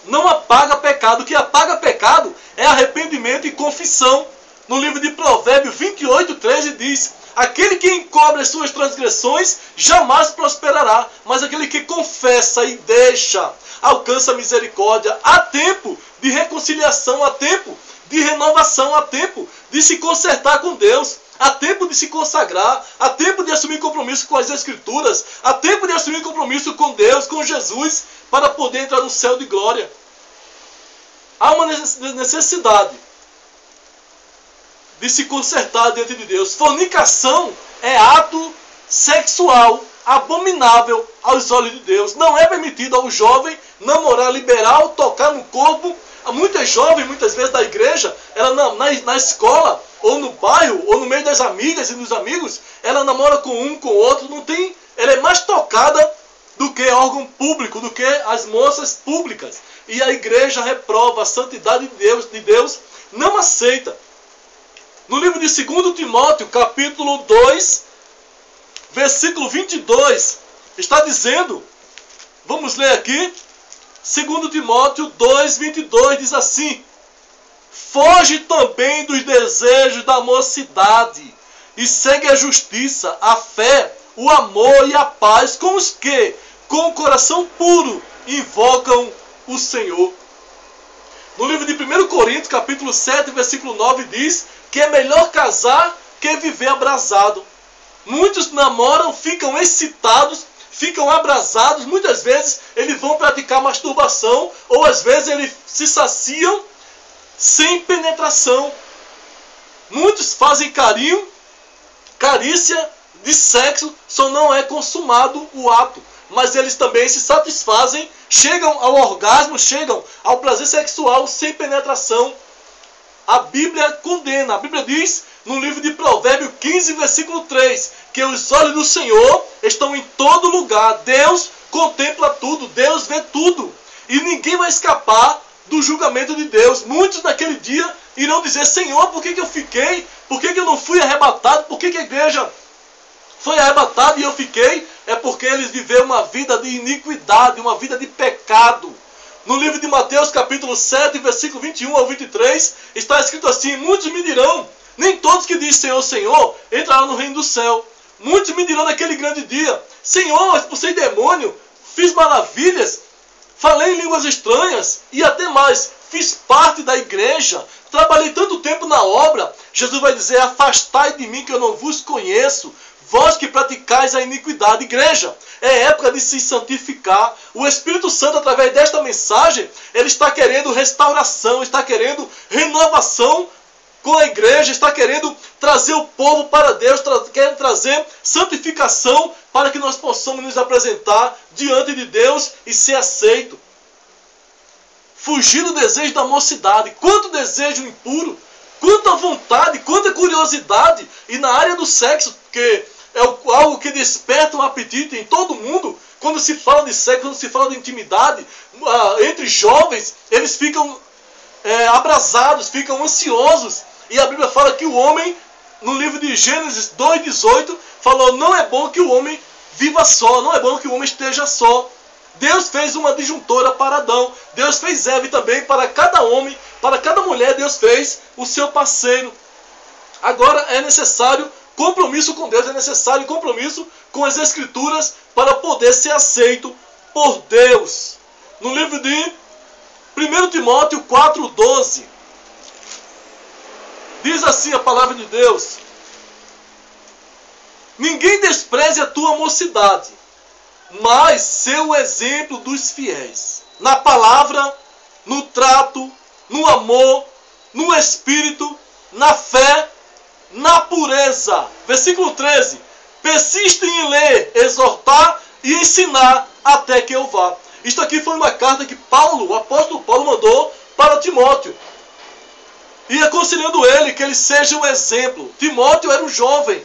não apaga pecado. O que apaga pecado é arrependimento e confissão. No livro de Provérbios 28:13 diz: aquele que encobre as suas transgressões jamais prosperará, mas aquele que confessa e deixa alcança a misericórdia. Há tempo de reconciliação, há tempo de renovação, há tempo de se consertar com Deus, há tempo de se consagrar, há tempo de assumir compromisso com as Escrituras, há tempo de assumir compromisso com Deus, com Jesus, para poder entrar no céu de glória. Há uma necessidade de se consertar diante de Deus. Fornicação é ato sexual abominável aos olhos de Deus. Não é permitido ao jovem namorar liberal, tocar no corpo. Há muitas jovens, muitas vezes da igreja, ela na escola, ou no bairro, ou no meio das amigas e dos amigos, ela namora com um, com outro, não tem, ela é mais tocada do que órgão público, do que as moças públicas. E a igreja reprova a santidade de Deus, não aceita. No livro de 2 Timóteo, capítulo 2, versículo 22, está dizendo, vamos ler aqui, 2 Timóteo 2, 22, diz assim: foge também dos desejos da mocidade, e segue a justiça, a fé, o amor e a paz com os que, com o coração puro, invocam o Senhor. No livro de 1 Coríntios, capítulo 7, versículo 9, diz que é melhor casar que viver abrasado. Muitos namoram, ficam excitados, ficam abrasados, muitas vezes eles vão praticar masturbação, ou às vezes eles se saciam sem penetração. Muitos fazem carinho, carícia de sexo, só não é consumado o ato. Mas eles também se satisfazem, chegam ao orgasmo, chegam ao prazer sexual sem penetração. A Bíblia condena. A Bíblia diz no livro de Provérbios 15, versículo 3, que os olhos do Senhor estão em todo lugar. Deus contempla tudo, Deus vê tudo. E ninguém vai escapar do julgamento de Deus. Muitos naquele dia irão dizer: Senhor, por que eu fiquei? Por que eu não fui arrebatado? Por que a igreja foi arrebatada e eu fiquei? É porque eles viveram uma vida de iniquidade, uma vida de pecado. No livro de Mateus, capítulo 7, versículo 21 ao 23, está escrito assim: muitos me dirão, nem todos que dizem Senhor, Senhor, entrarão no reino do céu. Muitos me dirão naquele grande dia: Senhor, expulsei demônio, fiz maravilhas, falei em línguas estranhas e até mais, fiz parte da igreja, trabalhei tanto tempo na obra. Jesus vai dizer: afastai de mim que eu não vos conheço, vós que praticais a iniquidade. Igreja, é época de se santificar. O Espírito Santo, através desta mensagem, ele está querendo restauração, está querendo renovação com a igreja, está querendo trazer o povo para Deus, quer trazer santificação para que nós possamos nos apresentar diante de Deus e ser aceito. Fugir do desejo da mocidade. Quanto desejo impuro, quanta vontade, quanta curiosidade. E na área do sexo, que é algo que desperta um apetite em todo mundo. Quando se fala de sexo, quando se fala de intimidade, entre jovens, eles ficam abrasados, ficam ansiosos. E a Bíblia fala que o homem, no livro de Gênesis 2,18, falou: não é bom que o homem viva só, não é bom que o homem esteja só. Deus fez uma disjuntora para Adão. Deus fez Eva também para cada homem, para cada mulher, Deus fez o seu parceiro. Agora é necessário compromisso com Deus, é necessário compromisso com as Escrituras para poder ser aceito por Deus. No livro de 1 Timóteo 4,12, diz assim a palavra de Deus: ninguém despreze a tua mocidade, mas ser o exemplo dos fiéis, na palavra, no trato, no amor, no espírito, na fé, na pureza. Versículo 13. Persistem em ler, exortar e ensinar até que eu vá. Isto aqui foi uma carta que Paulo, o apóstolo Paulo, mandou para Timóteo, e aconselhando ele que ele seja um exemplo. Timóteo era um jovem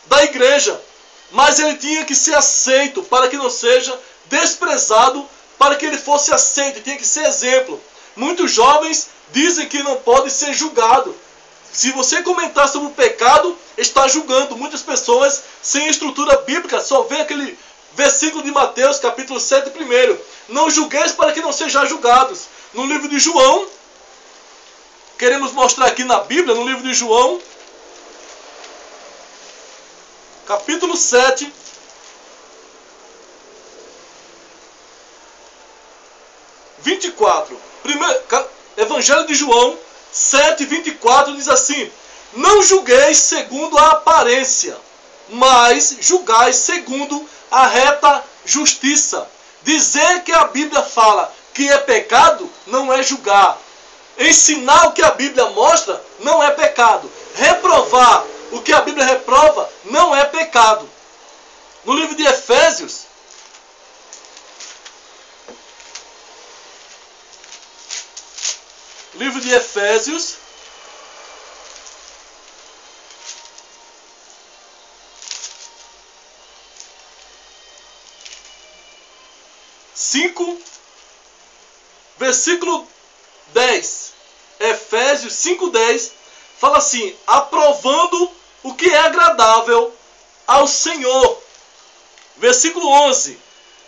da igreja, mas ele tinha que ser aceito para que não seja desprezado, para que ele fosse aceito, tinha que ser exemplo. Muitos jovens dizem que não pode ser julgado. Se você comentar sobre o pecado, está julgando. Muitas pessoas sem estrutura bíblica só vê aquele versículo de Mateus, capítulo 7, primeiro. Não julgueis para que não sejais julgados. No livro de João, queremos mostrar aqui na Bíblia, no livro de João, capítulo 7, Evangelho de João 7, 24 diz assim: não julgueis segundo a aparência, mas julgai segundo a reta justiça. Dizer que a Bíblia fala que é pecado não é julgar. Ensinar o que a Bíblia mostra não é pecado. Reprovar o que a Bíblia reprova não é pecado. No livro de Efésios, livro de Efésios, versículo 10. Efésios 5:10 fala assim: aprovando o que é agradável ao Senhor. Versículo 11: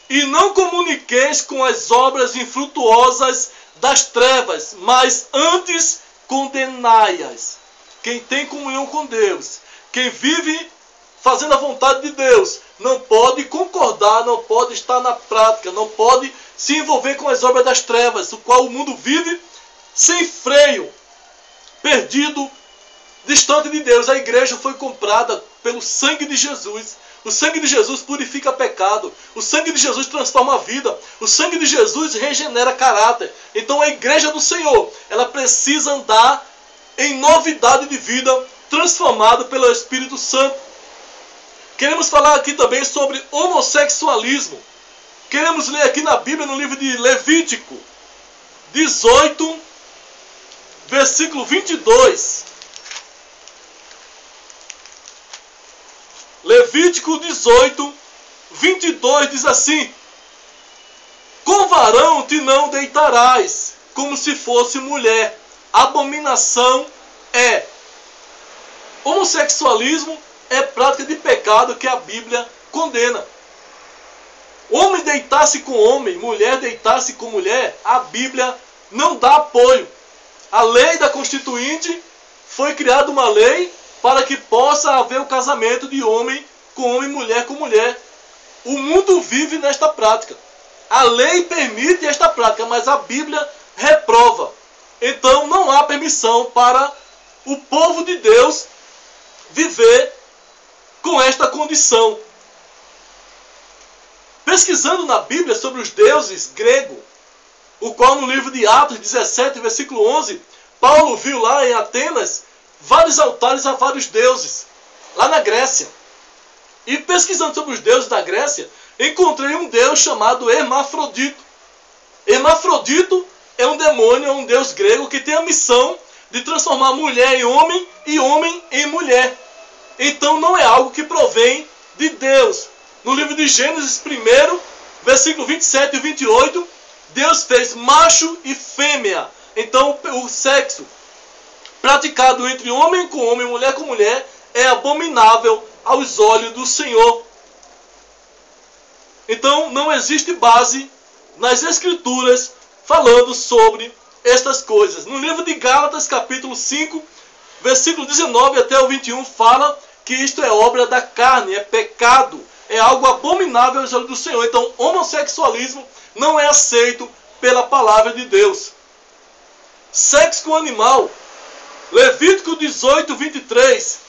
e não comuniqueis com as obras infrutuosas das trevas, mas antes condenai-as. Quem tem comunhão com Deus, quem vive fazendo a vontade de Deus, não pode concordar, não pode estar na prática, não pode se envolver com as obras das trevas, o qual o mundo vive sem freio, perdido, distante de Deus. A igreja foi comprada pelo sangue de Jesus. O sangue de Jesus purifica pecado. O sangue de Jesus transforma a vida. O sangue de Jesus regenera caráter. Então a igreja do Senhor, ela precisa andar em novidade de vida transformado pelo Espírito Santo. Queremos falar aqui também sobre homossexualismo. Queremos ler aqui na Bíblia, no livro de Levítico 18, versículo 22. Levítico 18, 22 diz assim: com varão te não deitarás, como se fosse mulher. Abominação é. Homossexualismo é prática de pecado que a Bíblia condena. Homem deitar-se com homem, mulher deitar-se com mulher, a Bíblia não dá apoio. A lei da Constituinte foi criada uma lei para que possa haver o casamento de homem, mulher com mulher. O mundo vive nesta prática. A lei permite esta prática, mas a Bíblia reprova. Então não há permissão para o povo de Deus viver com esta condição. Pesquisando na Bíblia sobre os deuses gregos, o qual no livro de Atos 17, versículo 11, Paulo viu lá em Atenas vários altares a vários deuses, lá na Grécia. E pesquisando sobre os deuses da Grécia, encontrei um deus chamado Hermafrodito. Hermafrodito é um demônio, é um deus grego que tem a missão de transformar mulher em homem e homem em mulher. Então não é algo que provém de Deus. No livro de Gênesis 1, versículo 27 e 28, Deus fez macho e fêmea. Então o sexo praticado entre homem com homem, mulher com mulher, é abominável aos olhos do Senhor. Então não existe base nas Escrituras falando sobre estas coisas. No livro de Gálatas, capítulo 5, versículo 19 até o 21, fala que isto é obra da carne, é pecado, é algo abominável aos olhos do Senhor. Então homossexualismo não é aceito pela palavra de Deus. Sexo com animal. Levítico 18, 23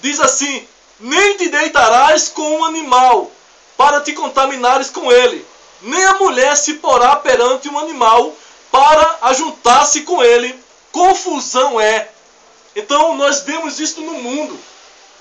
diz assim: nem te deitarás com um animal para te contaminares com ele, nem a mulher se porá perante um animal para ajuntar-se com ele. Confusão é. Então nós vemos isto no mundo.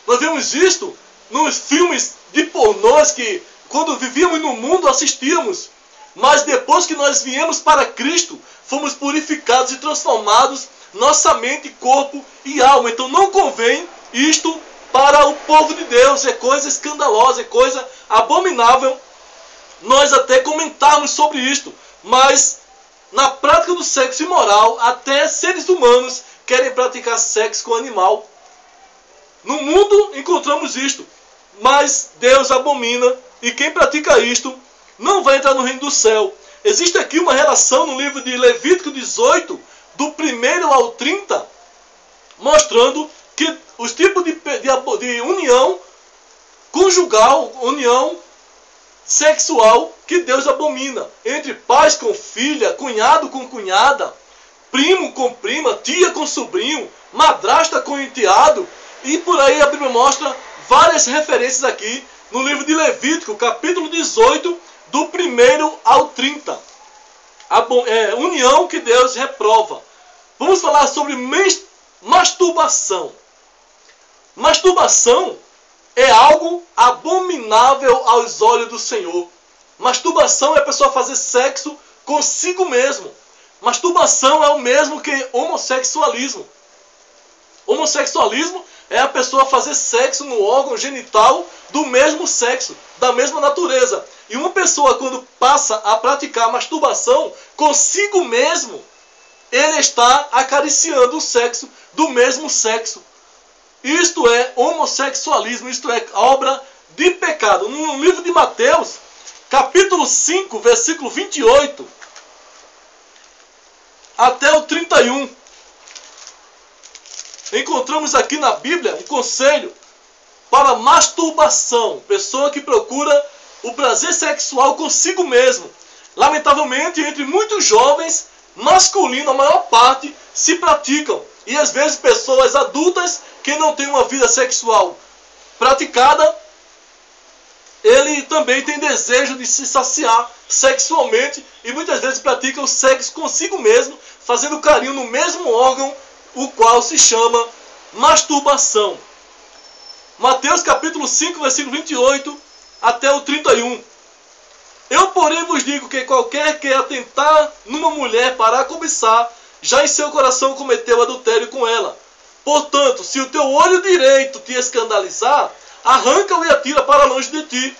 Nós vemos isto nos filmes de pornôs que quando vivíamos no mundo assistíamos. Mas depois que nós viemos para Cristo, fomos purificados e transformados nossa mente, corpo e alma. Então não convém isto para o povo de Deus. É coisa escandalosa, é coisa abominável nós até comentarmos sobre isto. Mas na prática do sexo imoral, até seres humanos querem praticar sexo com animal. No mundo encontramos isto, mas Deus abomina, e quem pratica isto não vai entrar no reino do céu. Existe aqui uma relação no livro de Levítico 18, do 1 ao 30, mostrando que os tipos de união conjugal, união sexual que Deus abomina. Entre pais com filha, cunhado com cunhada, primo com prima, tia com sobrinho, madrasta com enteado. E por aí a Bíblia mostra várias referências aqui no livro de Levítico, capítulo 18, do 1 ao 30. União que Deus reprova. Vamos falar sobre masturbação. Masturbação é algo abominável aos olhos do Senhor. Masturbação é a pessoa fazer sexo consigo mesmo. Masturbação é o mesmo que homossexualismo. Homossexualismo é a pessoa fazer sexo no órgão genital do mesmo sexo, da mesma natureza. E uma pessoa, quando passa a praticar masturbação consigo mesmo, ele está acariciando o sexo do mesmo sexo. Isto é homossexualismo, isto é obra de pecado. No livro de Mateus, capítulo 5, versículo 28 até o 31, encontramos aqui na Bíblia um conselho para masturbação. Pessoa que procura o prazer sexual consigo mesmo. Lamentavelmente, entre muitos jovens masculinos, a maior parte se praticam. E às vezes pessoas adultas que não têm uma vida sexual praticada, ele também tem desejo de se saciar sexualmente e muitas vezes pratica o sexo consigo mesmo, fazendo carinho no mesmo órgão, o qual se chama masturbação. Mateus capítulo 5, versículo 28 até o 31. Eu, porém, vos digo que qualquer que atentar numa mulher para a cobiçar, já em seu coração cometeu adultério com ela. Portanto, se o teu olho direito te escandalizar, arranca-o e atira para longe de ti,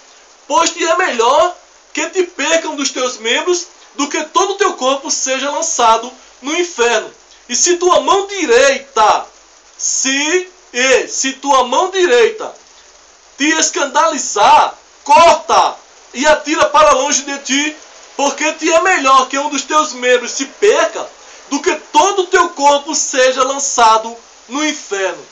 pois te é melhor que te percam dos teus membros do que todo o teu corpo seja lançado no inferno. E se tua mão direita, se tua mão direita te escandalizar, corta e atira para longe de ti, porque te é melhor que um dos teus membros se perca do que todo o teu corpo seja lançado no inferno.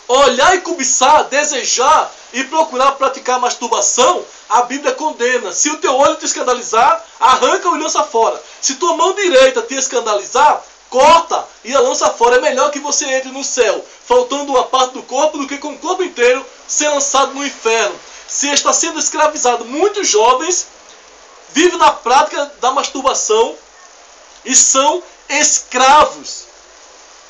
Olhar e cobiçar, desejar e procurar praticar masturbação, a Bíblia condena. Se o teu olho te escandalizar, arranca-o e lança fora. Se tua mão direita te escandalizar, corta e a lança fora. É melhor que você entre no céu, faltando uma parte do corpo, do que com o corpo inteiro ser lançado no inferno. Se está sendo escravizado, muitos jovens vivem na prática da masturbação e são escravos.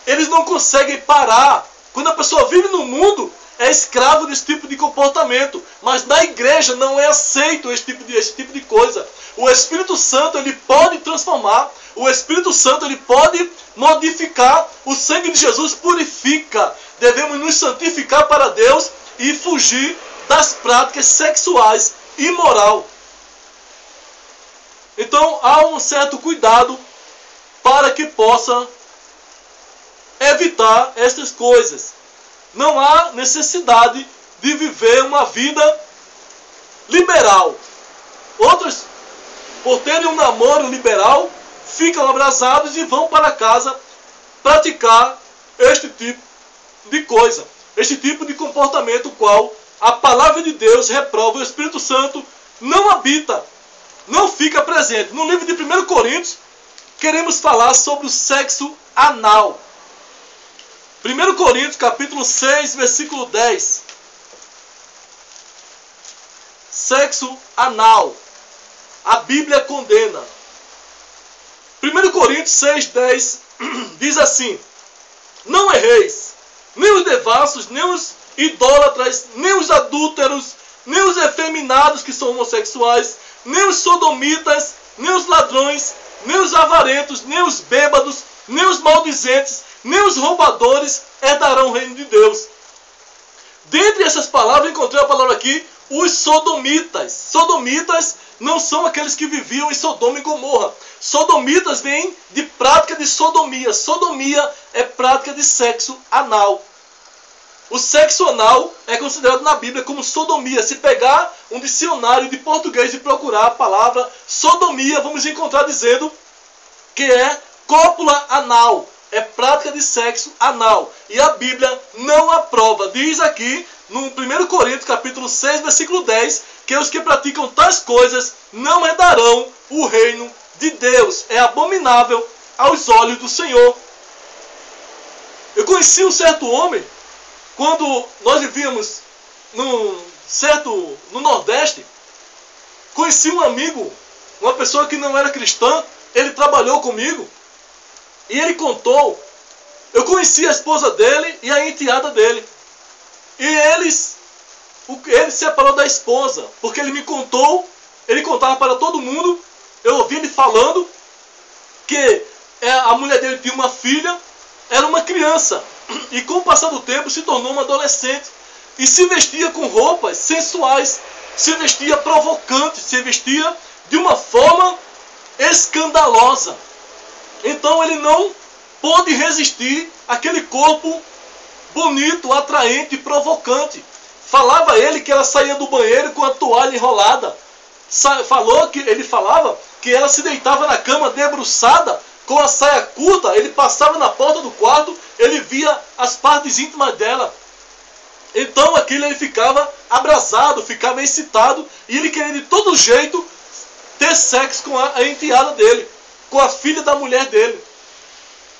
Eles não conseguem parar. Quando a pessoa vive no mundo, é escravo desse tipo de comportamento. Mas na igreja não é aceito esse tipo de coisa. O Espírito Santo, ele pode transformar. O Espírito Santo, ele pode modificar. O sangue de Jesus purifica. Devemos nos santificar para Deus e fugir das práticas sexuais imoral. Então há um certo cuidado para que possa evitar estas coisas. Não há necessidade de viver uma vida liberal. Outros, por terem um namoro liberal, ficam abraçados e vão para casa praticar este tipo de coisa, este tipo de comportamento, o qual a palavra de Deus reprova. O Espírito Santo não habita, não fica presente. No livro de 1 Coríntios, queremos falar sobre o sexo anal. 1 Coríntios capítulo 6, versículo 10. Sexo anal. A Bíblia condena. 1 Coríntios 6, 10 diz assim: não erreis, nem os devassos, nem os idólatras, nem os adúlteros, nem os efeminados que são homossexuais, nem os sodomitas, nem os ladrões, nem os avarentos, nem os bêbados, nem os maldizentes, nem os roubadores herdarão o reino de Deus. Dentre essas palavras, encontrei a palavra aqui, os sodomitas. Sodomitas não são aqueles que viviam em Sodoma e Gomorra. Sodomitas vêm de prática de sodomia. Sodomia é prática de sexo anal. O sexo anal é considerado na Bíblia como sodomia. Se pegar um dicionário de português e procurar a palavra sodomia, vamos encontrar dizendo que é cópula anal. É prática de sexo anal. E a Bíblia não aprova. Diz aqui, no 1 Coríntios capítulo 6, versículo 10, que os que praticam tais coisas não herdarão o reino de Deus. É abominável aos olhos do Senhor. Eu conheci um certo homem, quando nós vivíamos no Nordeste. Conheci um amigo, uma pessoa que não era cristã. Ele trabalhou comigo. E ele contou, eu conheci a esposa dele e a enteada dele. E ele se separou da esposa, porque ele me contou, ele contava para todo mundo, eu ouvi ele falando que a mulher dele tinha uma filha, era uma criança, e com o passar do tempo se tornou uma adolescente, e se vestia com roupas sensuais, se vestia provocante, se vestia de uma forma escandalosa. Então ele não pôde resistir àquele corpo bonito, atraente e provocante. Falava ele que ela saía do banheiro com a toalha enrolada. Ele falava que ela se deitava na cama debruçada, com a saia curta. Ele passava na porta do quarto, ele via as partes íntimas dela. Então aquilo ele ficava abrasado, ficava excitado, e ele queria de todo jeito ter sexo com a enteada dele, com a filha da mulher dele.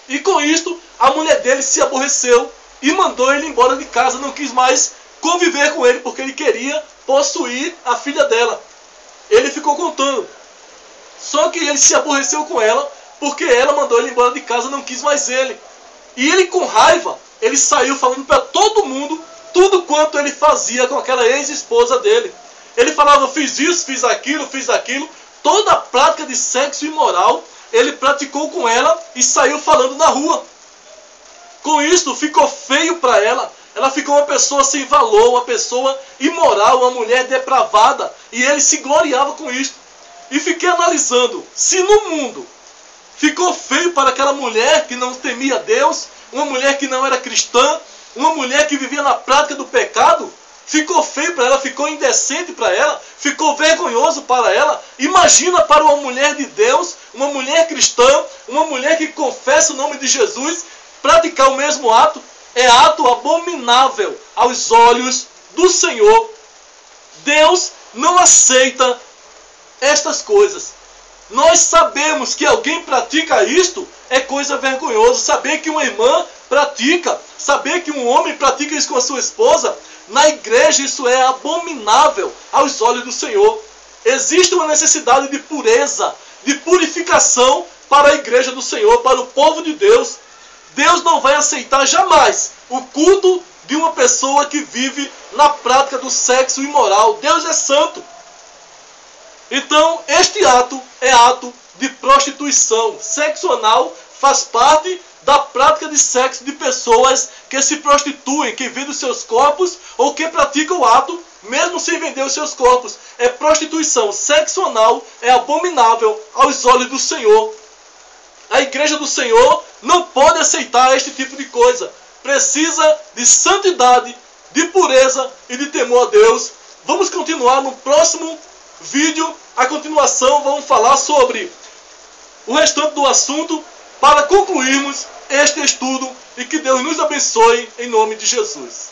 E com isto, a mulher dele se aborreceu e mandou ele embora de casa, não quis mais conviver com ele, porque ele queria possuir a filha dela. Ele ficou contando. Só que ele se aborreceu com ela, porque ela mandou ele embora de casa, não quis mais ele. E ele, com raiva, ele saiu falando para todo mundo tudo quanto ele fazia com aquela ex-esposa dele. Ele falava, fiz isso, fiz aquilo, toda a prática de sexo imoral ele praticou com ela e saiu falando na rua. Com isso ficou feio para ela. Ela ficou uma pessoa sem valor, uma pessoa imoral, uma mulher depravada. E ele se gloriava com isso. E fiquei analisando, se no mundo ficou feio para aquela mulher que não temia Deus, uma mulher que não era cristã, uma mulher que vivia na prática do pecado, ficou feio para ela, ficou indecente para ela, ficou vergonhoso para ela. Imagina para uma mulher de Deus, uma mulher cristã, uma mulher que confessa o nome de Jesus, praticar o mesmo ato. É ato abominável aos olhos do Senhor. Deus não aceita estas coisas. Nós sabemos que alguém pratica isto é coisa vergonhosa. Saber que uma irmã pratica, saber que um homem pratica isso com a sua esposa, na igreja isso é abominável aos olhos do Senhor. Existe uma necessidade de pureza, de purificação para a igreja do Senhor, para o povo de Deus. Deus não vai aceitar jamais o culto de uma pessoa que vive na prática do sexo imoral. Deus é santo. Então, este ato é ato de prostituição. Sexo anal faz parte da prática de sexo de pessoas que se prostituem, que vendem os seus corpos ou que praticam o ato mesmo sem vender os seus corpos. É prostituição. Sexo anal é abominável aos olhos do Senhor. A igreja do Senhor não pode aceitar este tipo de coisa. Precisa de santidade, de pureza e de temor a Deus. Vamos continuar no próximo vídeo. A continuação, vamos falar sobre o restante do assunto para concluirmos este estudo e que Deus nos abençoe em nome de Jesus.